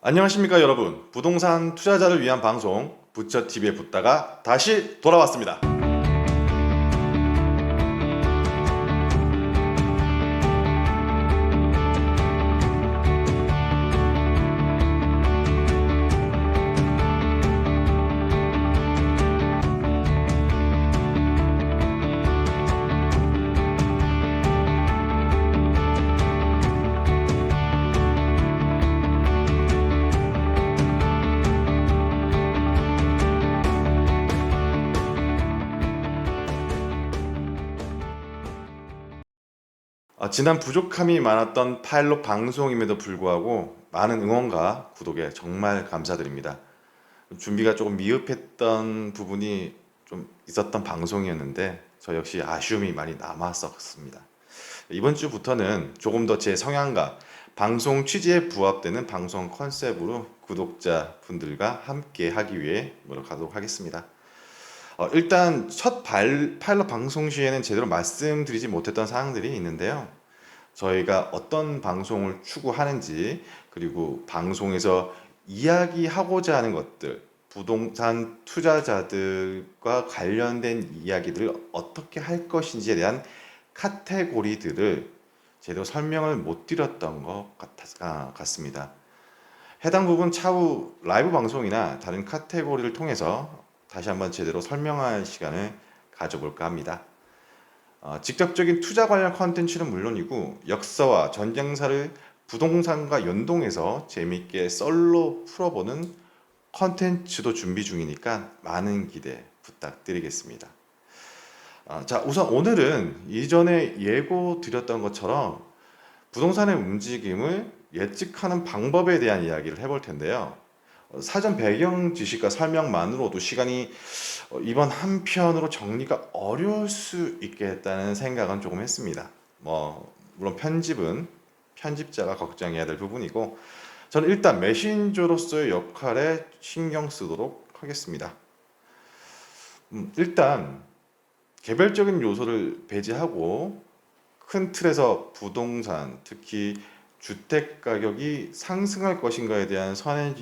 안녕하십니까 여러분. 부동산 투자자를 위한 방송 부처TV에 붙다가 다시 돌아왔습니다. 지난 부족함이 많았던 파일럿 방송임에도 불구하고 많은 응원과 구독에 정말 감사드립니다. 준비가 조금 미흡했던 부분이 좀 있었던 방송이었는데 저 역시 아쉬움이 많이 남았었습니다. 이번 주부터는 조금 더 제 성향과 방송 취지에 부합되는 방송 컨셉으로 구독자 분들과 함께 하기 위해 노력하도록 하겠습니다. 일단 첫 파일럿 방송 시에는 제대로 말씀드리지 못했던 사항들이 있는데요. 저희가 어떤 방송을 추구하는지, 그리고 방송에서 이야기하고자 하는 것들, 부동산 투자자들과 관련된 이야기들을 어떻게 할 것인지에 대한 카테고리들을 제대로 설명을 못 드렸던 것 같습니다. 해당 부분 차후 라이브 방송이나 다른 카테고리를 통해서 다시 한번 제대로 설명할 시간을 가져볼까 합니다. 직접적인 투자 관련 컨텐츠는 물론이고 역사와 전쟁사를 부동산과 연동해서 재미있게 썰로 풀어보는 컨텐츠도 준비 중이니까 많은 기대 부탁드리겠습니다. 자, 우선 오늘은 이전에 예고 드렸던 것처럼 부동산의 움직임을 예측하는 방법에 대한 이야기를 해볼 텐데요. 사전 배경 지식과 설명만으로도 시간이 이번 한 편으로 정리가 어려울 수 있겠다는 생각은 조금 했습니다. 물론 편집은 편집자가 걱정해야 될 부분이고, 저는 일단 메신저로서의 역할에 신경 쓰도록 하겠습니다. 일단 개별적인 요소를 배제하고 큰 틀에서 부동산, 특히 주택 가격이 상승할 것인가에 대한 선행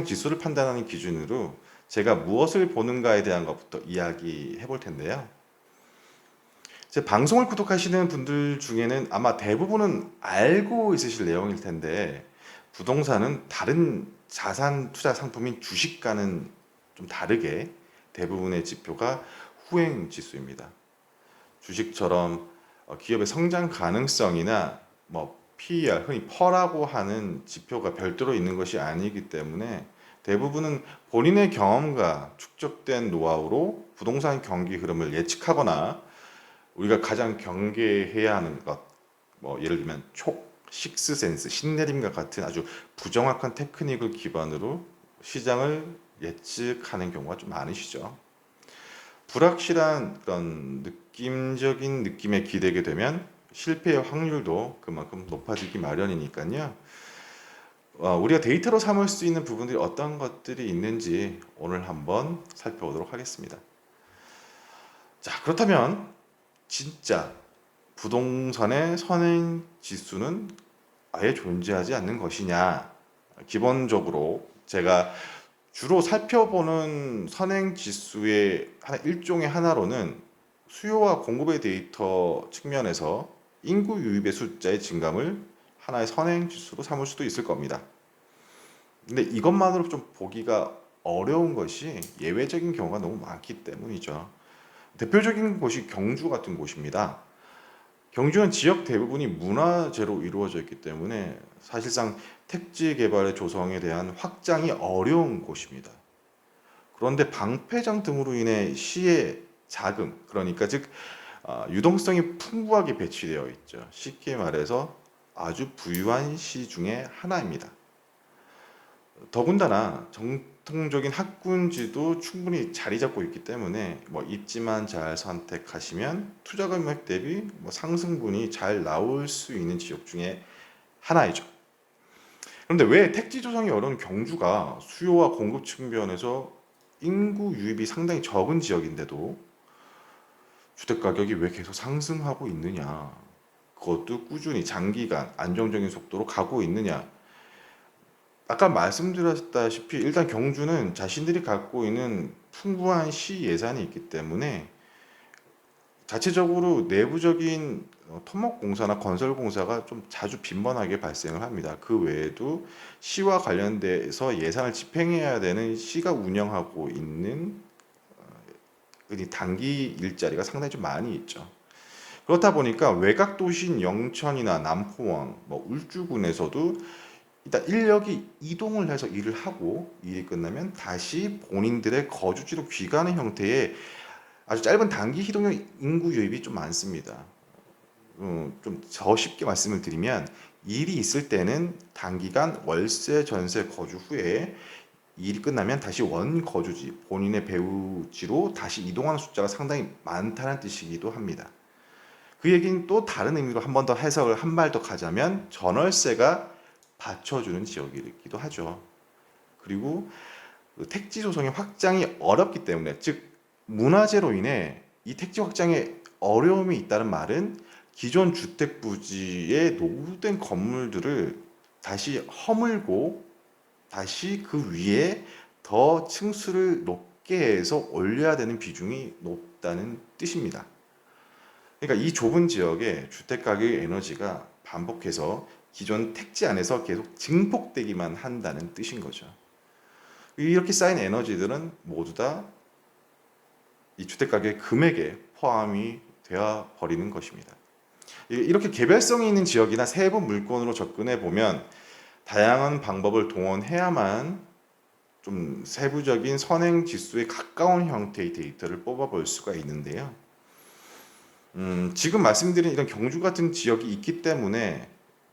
지수를 판단하는 기준으로 제가 무엇을 보는가에 대한 것부터 이야기해 볼 텐데요. 제 방송을 구독하시는 분들 중에는 아마 대부분은 알고 있으실 내용일 텐데, 부동산은 다른 자산 투자 상품인 주식과는 좀 다르게 대부분의 지표가 후행 지수입니다. 주식처럼 기업의 성장 가능성이나 PER, 흔히 퍼라고 하는 지표가 별도로 있는 것이 아니기 때문에 대부분은 본인의 경험과 축적된 노하우로 부동산 경기 흐름을 예측하거나, 우리가 가장 경계해야 하는 것, 예를 들면 식스센스, 신내림과 같은 아주 부정확한 테크닉을 기반으로 시장을 예측하는 경우가 좀 많으시죠. 불확실한 그런 느낌적인 느낌에 기대게 되면 실패의 확률도 그만큼 높아지기 마련이니까요. 우리가 데이터로 삼을 수 있는 부분들이 어떤 것들이 있는지 오늘 한번 살펴보도록 하겠습니다. 자, 그렇다면 진짜 부동산의 선행 지수는 아예 존재하지 않는 것이냐? 기본적으로 제가 주로 살펴보는 선행 지수의 일종의 하나로는 수요와 공급의 데이터 측면에서 인구 유입의 숫자의 증감을 하나의 선행 지수로 삼을 수도 있을 겁니다. 근데 이것만으로 좀 보기가 어려운 것이 예외적인 경우가 너무 많기 때문이죠. 대표적인 곳이 경주 같은 곳입니다. 경주는 지역 대부분이 문화재로 이루어져 있기 때문에 사실상 택지 개발의 조성에 대한 확장이 어려운 곳입니다. 그런데 방패장 등으로 인해 시의 자금, 그러니까 즉 유동성이 풍부하게 배치되어 있죠. 쉽게 말해서 아주 부유한 시 중에 하나입니다. 더군다나 정통적인 학군지도 충분히 자리 잡고 있기 때문에 입지만 잘 선택하시면 투자 금액 대비 상승분이 잘 나올 수 있는 지역 중에 하나이죠. 그런데 왜 택지 조성이 어려운 경주가 수요와 공급 측면에서 인구 유입이 상당히 적은 지역인데도 주택 가격이 왜 계속 상승하고 있느냐? 그것도 꾸준히 장기간 안정적인 속도로 가고 있느냐? 아까 말씀드렸다시피 일단 경주는 자신들이 갖고 있는 풍부한 시 예산이 있기 때문에 자체적으로 내부적인 토목공사나 건설공사가 좀 자주 빈번하게 발생을 합니다. 그 외에도 시와 관련돼서 예산을 집행해야 되는 시가 운영하고 있는 이 단기 일자리가 상당히 좀 많이 있죠. 그렇다 보니까 외곽 도시인 영천이나 남포항, 뭐 울주군에서도 일단 인력이 이동을 해서 일을 하고 일이 끝나면 다시 본인들의 거주지로 귀가하는 형태의 아주 짧은 단기 이동형 인구 유입이 좀 많습니다. 좀 더 쉽게 말씀을 드리면 일이 있을 때는 단기간 월세, 전세 거주 후에 일이 끝나면 다시 원 거주지, 본인의 배우지로 다시 이동하는 숫자가 상당히 많다는 뜻이기도 합니다. 그 얘기는 또 다른 의미로 한 번 더 해석을 한 발 더 가자면 전월세가 받쳐주는 지역이기도 하죠. 그리고 그 택지 조성의 확장이 어렵기 때문에, 즉 문화재로 인해 이 택지 확장에 어려움이 있다는 말은 기존 주택 부지에 노후된 건물들을 다시 허물고 다시 그 위에 더 층수를 높게 해서 올려야 되는 비중이 높다는 뜻입니다. 그러니까 이 좁은 지역에 주택 가격의 에너지가 반복해서 기존 택지 안에서 계속 증폭되기만 한다는 뜻인 거죠. 이렇게 쌓인 에너지들은 모두 다 이 주택 가격의 금액에 포함이 되어 버리는 것입니다. 이렇게 개별성이 있는 지역이나 세부 물건으로 접근해 보면 다양한 방법을 동원해야만 좀 세부적인 선행 지수에 가까운 형태의 데이터를 뽑아볼 수가 있는데요. 지금 말씀드린 이런 경주 같은 지역이 있기 때문에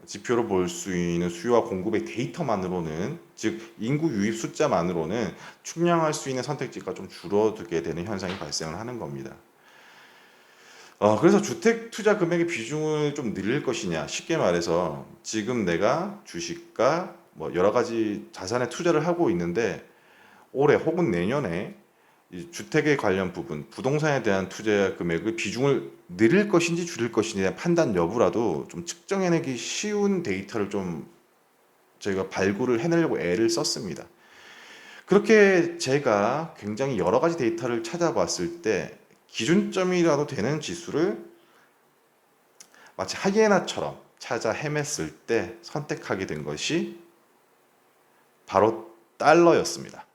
지표로 볼 수 있는 수요와 공급의 데이터만으로는, 즉 인구 유입 숫자만으로는 측량할 수 있는 선택지가 좀 줄어들게 되는 현상이 발생을 하는 겁니다. 그래서 주택 투자 금액의 비중을 좀 늘릴 것이냐, 쉽게 말해서 지금 내가 주식과 뭐 여러 가지 자산에 투자를 하고 있는데 올해 혹은 내년에 이 주택에 관련 부분, 부동산에 대한 투자 금액의 비중을 늘릴 것인지 줄일 것인지에 대한 판단 여부라도 좀 측정해내기 쉬운 데이터를 좀 저희가 발굴을 해내려고 애를 썼습니다. 그렇게 제가 굉장히 여러 가지 데이터를 찾아봤을 때 기준점이라도 되는 지수를 마치 하이에나처럼 찾아 헤맸을 때 선택하게 된 것이 바로 달러였습니다.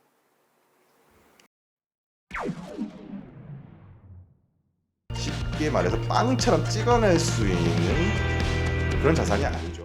쉽게 말해서 빵처럼 찍어낼 수 있는 그런 자산이 아니죠.